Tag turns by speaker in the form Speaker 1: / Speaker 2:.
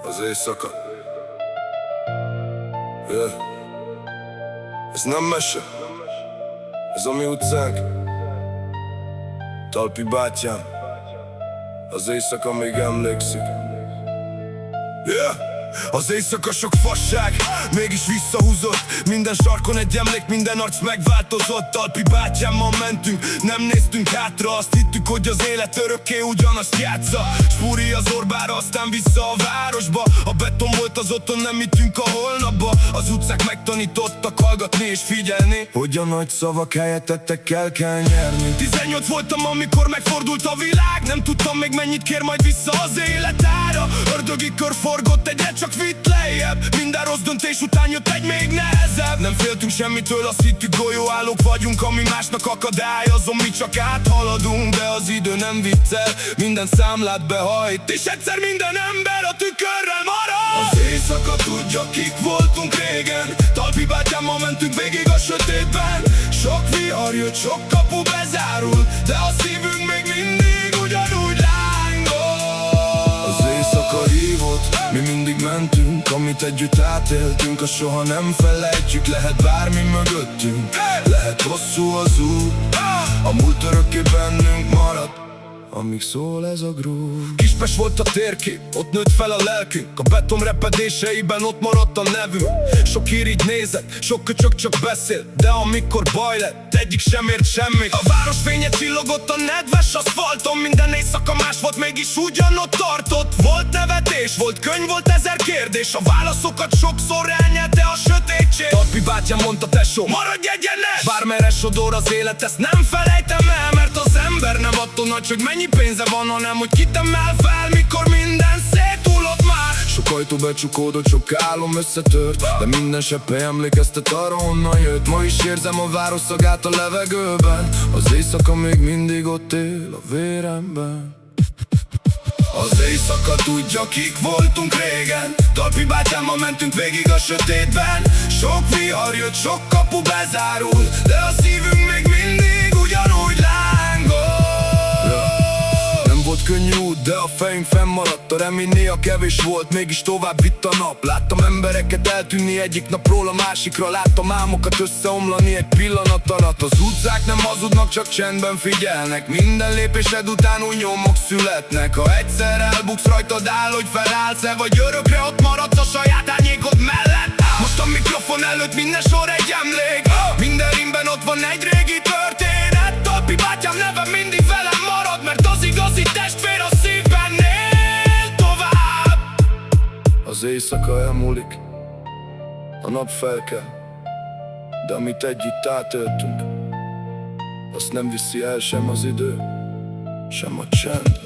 Speaker 1: Az éjszaka. Yeah. Ez nem mese. Ez a mi utcánk. Talpi bátyám. Az éjszaka még emlékszik. Yeah. Az éjszaka sok fasság, mégis visszahúzott. Minden sarkon egy emlék, minden arc megváltozott. Talpi bátyámmal mentünk, nem néztünk hátra. Azt hittük, hogy az élet örökké ugyanazt játsza. Spúri az orbára, aztán vissza a városba. A beton volt az otthon, nem hittünk a holnapba. Az utcák megtanítottak hallgatni és figyelni, hogy a nagy szavak helyett tettekkel kell nyerni. 18 voltam, amikor megfordult a világ. Nem tudtam még mennyit kér majd vissza az életára. Ördögi kör forgott, egyre csak vitt lejjebb. Minden rossz döntés után jött egy még nehezebb. Nem féltünk semmitől, azt hittük golyóállók vagyunk. Ami másnak akadályozom, mi csak áthaladunk. De az idő nem viccel, minden számlát behajt, és egyszer minden ember a tükörrel marad. Az éjszaka tudja, kik voltunk régen. Talpi bátyámmal mentünk végig a sötétben. Sok vihar jött, sok kapu bezárult, de a szívünk még mindig ugyanúgy lángol. Az éjszaka hívott, mi mindig mentünk, amit együtt átéltünk. A soha nem felejtjük, lehet bármi mögöttünk. Lehet hosszú az út, a múlt örökké bennünk marad, amíg szól ez a groove. Kispest volt a térkép, ott nőtt fel a lelkünk. A beton repedéseiben ott maradt a nevünk. Sok irigy nézett, sok köcsög csak beszél, de amikor baj lett, egyik sem ért semmit. A város fénye csillogott a nedves aszfalton. Minden éjszaka más volt, mégis ugyanott tartott. Volt nevetés, volt könyv, volt ezer kérdés. A válaszokat sokszor elnyelte a sötétség. Talpi bátyám mondta, tesó, maradj egyenes! Bármerre sodor az élet, ezt nem felejtem el. Mert az ember nem attól nagy, hogy mennyi pénze van, hanem hogy kitemmel fel, mikor minden széthullott már. Sok ajtó becsukódott, sok álom összetört, de minden seppe emlékeztet arra, honnan jött. Ma is érzem a város szagát a levegőben. Az éjszaka még mindig ott él a véremben. Az éjszaka tudja, kik voltunk régen. Talpi bátyámmal mentünk végig a sötétben. Sok vihar jött, sok kapu bezárul, de a szívünk még mindig ugyanúgy lángol. Volt könnyű út, de a fejünk fennmaradt. A remény néha kevés volt, mégis tovább vitt a nap. Láttam embereket eltűnni egyik napról a másikra. Láttam álmokat összeomlani egy pillanat alatt. Az utcák nem hazudnak, csak csendben figyelnek. Minden lépésed után új nyomok születnek. Ha egyszer elbuksz, rajtad áll, hogy felállsz-e, vagy örökre ott maradsz a saját árnyékod mellett. Most a mikrofon előtt minden sor egy emlék. Minden rímben ott van egy régi történet. Talpi bátyám neve mindig velem marad, mert az igazi testvér a szívben él tovább. Az éjszaka elmúlik, a nap felkel, de amit együtt átéltünk, azt nem viszi el sem az idő, sem a csend.